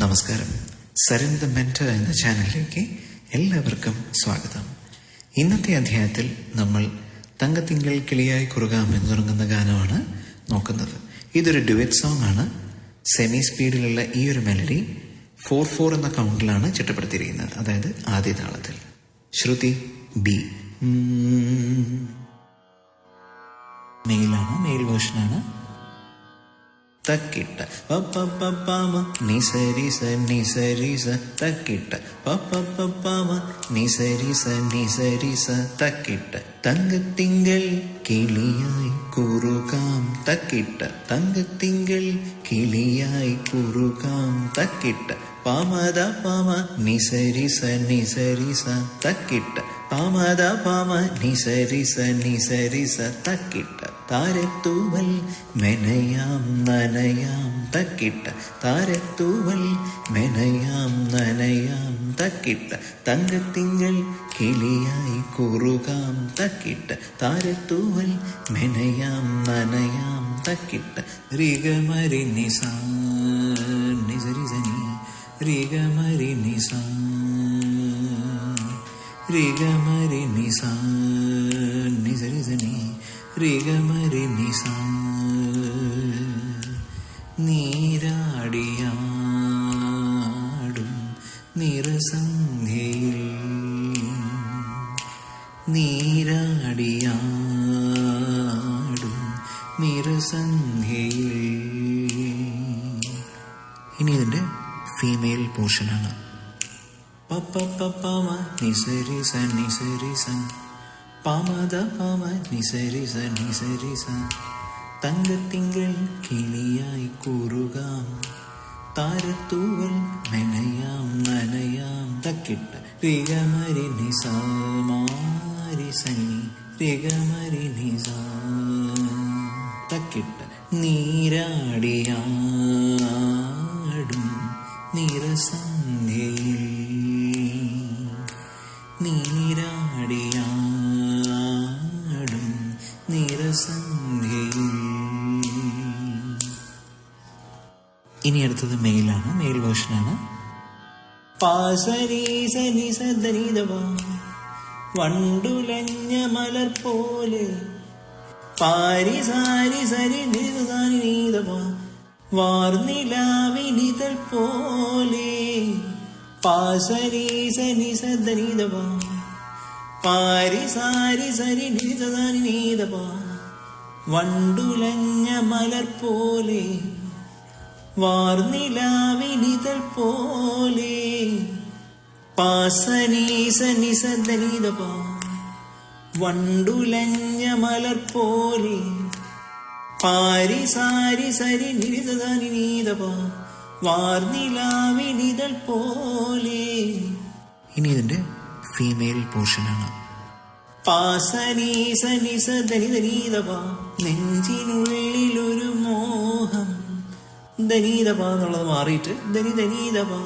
നമസ്കാരം. Saran the mentor എന്ന ചാനലിലേക്ക് എല്ലാവർക്കും സ്വാഗതം. ഇന്നത്തെ അധ്യായത്തിൽ നമ്മൾ തങ്കത്തിങ്കൾ കിളിയായി കുറുകാം എന്ന് തുടങ്ങുന്ന ഗാനമാണ് നോക്കുന്നത്. ഇതൊരു ഡുവറ്റ് സോങ് ആണ്. സെമി സ്പീഡിലുള്ള ഈ ഒരു മെലഡി 4/4 എന്ന കൗണ്ടിലാണ് ചിട്ടപ്പെടുത്തിയിരിക്കുന്നത്, അതായത് ആദ്യ താളത്തിൽ. ശ്രുതി ബി. മെയിലാണ്, മെയിൽ വേർഷനാണ്. തക്കിട്ട പപ്പ നിസരിസ നിസരിസ തക്കിട്ട പപ്പ നിസരിസ നിസരിസ തക്കിട്ട തങ്കത്തിങ്കൾ കിളിയായി കുറുകാം തക്കിട്ട തങ്കത്തിങ്കൾ കിളിയായി കുറുകാം തക്കിട്ട പാമദ പാമ നിസരിസ നിസരിസ തക്കിട്ട പാമദ പാമ നിസരിസ നിസരിസ തക്കിട്ട താരത്തൂവൽ മെനയാം നനയാം തക്കിട്ട താരത്തൂവൽ മെനയാം നനയാം തക്കിട്ട തങ്കത്തിങ്കൾ കിളിയായി കുറുകാം തക്കിട്ട താരത്തൂവൽ മെനയാം നനയാം തക്കിട്ട റിഗമരി നിസാ നിസരിസനി റിഗമരി നിസാ റിഗമരി നിസാ നിസരിസനി റിഗമരി നിസാ നീരാടിയാടും നിറസന്ധ്യയിൽ നീരാടിയാടും നിറസന്ധ്യയിൽ. ഇനി ഇതിന്റെ ഫീമെയിൽ പോർഷനാണ്. പപ്പ പപ്പ നിസരിസ നിസരിസ പാമദ പാമ നിസരിസ നിസരിസ തങ്കത്തിങ്കൾ കിളിയായി കുറുകാം താരത്തൂവൽ മെനയാം നനയാം തക്കിട്ട റിഗമരി നിസാ മാരി സനി റിഗമരി നിസാ തക്കിട്ട നീരാടിയാടും നിറസന്ധ്യയിൽ നീരാടിയാടും നിറസന്ധ്യയിൽ. ഇനി അടുത്തത് മെയിലാണ്, മെയിൽ വേർഷനാണ്. വണ്ടുലഞ്ഞ മലർ പോലെ പാരിസാരി സരി നീതവാ വാർനിലാവിനിതൾ പോലെ പാസരീസ നിസദനിതവാ പാരിസാരി സരി നീതവാ വണ്ടുലഞ്ഞ മലർ പോലെ വാർനിലാവിനിതൾ പോലെ പാസനീസ നിസദനിതവാ വണ്ടുലഞ്ഞ മലർ പോലെ പാരിസാരി സരി നിതവാ വാർനിലാവിനിതൾ പോലെ. ഇനി ഇതിന്റെ ഫീമെയിൽ പോർഷനാണ്. പാസനീസ നിസദനിതവാ നെഞ്ചിനുള്ളിലൊരു മോഹം ധനീതവാ എന്നുള്ളത് മാറിയിട്ട് ധനിതവാ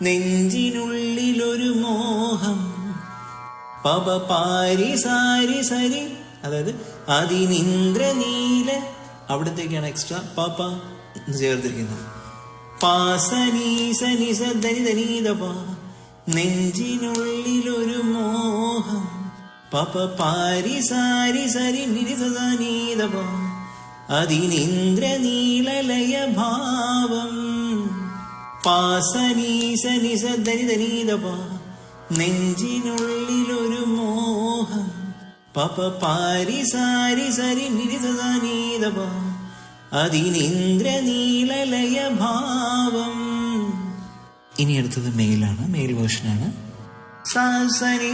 നെഞ്ചിനുള്ളിലൊരു മോഹം പപ പാരിസാരി സരി, അതായത് അതിനിന്ദ്രനീല അവിടത്തേക്കാണ് എക്സ്ട്രാ പാപ്പ ചേർത്തിരിക്കുന്നത്. പാസനീസ നിസദനിതവാ നെഞ്ചിനുള്ളിലൊരു മോഹം പപ പാരിസാരി സരി നിരിതവാ അതിനിന്ദ്രനീലലയ ഭാവം പാസനീസ നിസദനിതവാ നെഞ്ചിനുള്ളിലൊരു മോഹം പപ പാരിസാരി സരി നിരിതവാ അതിനിന്ദ്രനീലലയ ഭാവം. ഇനി അടുത്തത് മെയിലാണ്, മെയിൽ വേർഷനാണ്. സാസനി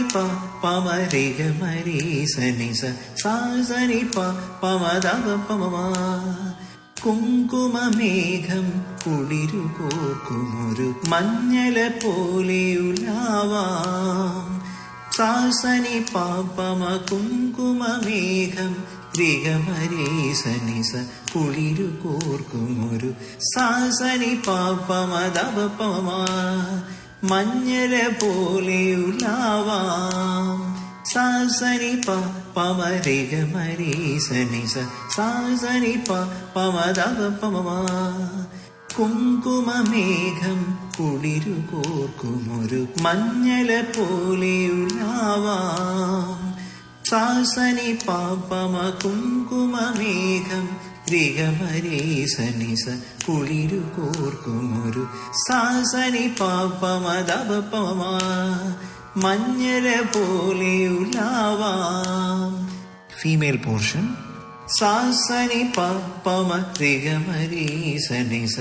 പമരിഗമരി സനിസ സാസനി പമദവ പമ കുങ്കുമമേഘം കുളിരുകോർക്കുമൊരു മഞ്ഞല പോലെയുലാവാം സാസനി പാപമ കുങ്കുമമേഘം രിഗമരീസനിസ കുളിരുകോർക്കുമൊരു സാസനി പാപമദവ പമ മഞ്ഞല പോലെയുലാവാം സാസനി പമരിഗമരീസനിസ സാസനി പമദവ പമ കുങ്കുമമേഘം കുളിരു കോർക്കുമൊരു മഞ്ഞല പോലെയുലാവാം. സാസനി പാപമ കുങ്കുമമേഘം രിഗമരീസനിസ കുളിരു കോർക്കുമൊരു സാസനി പാപമ ദപമ മഞ്ഞല പോലെയുലാവാം. ഫീമെയിൽ പോർഷൻ സാസനി പാപമ രിഗമരീസനിസ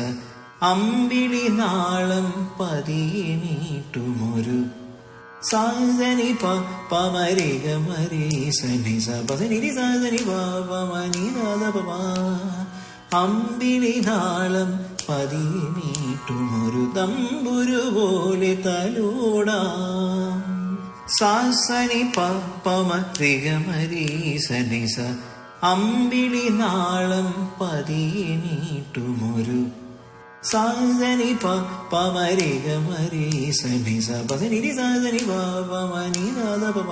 അമ്പിളി നാളം പതിയെ നീട്ടുമൊരു സാസനി പമരിഗമരീസനിസ പസനി സാസനി പാപമനിദപമ അമ്പിളി നാളം പതിയെ നീട്ടുമൊരു തമ്പുരു പോലെ തലോടാം. സാസനി പമ രിഗമരീസനിസ അമ്പിളി നാളം പതിയെ നീട്ടുമൊരു സാസനി പമരിഗമരീസനിസ പസനി സാസനി പാപമനിദപമ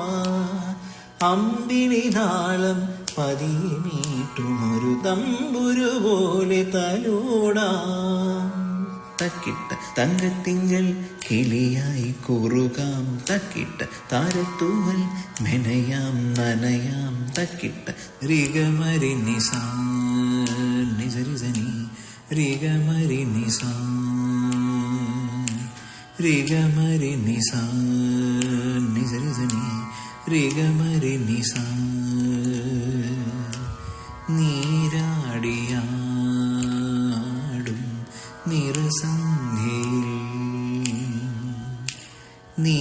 അമ്പിളി നാളം പതിയെ നീട്ടുമൊരു തമ്പുരു പോലെ തലോടാം. തക്കിട്ട തങ്കത്തിങ്കൾ കിളിയായി കുറുകാം, തക്കിട്ട താരത്തൂവൽ മെനയാം നനയാം, തക്കിട്ട രിഗമരി നിസാ നിസരിസനി രിഗമരി നിസാ രിഗമരി നിസാ നിസരിസനി രിഗമരി നിസാ. നീരാടിയാടും നിറസന്ധ്യയിൽ നീ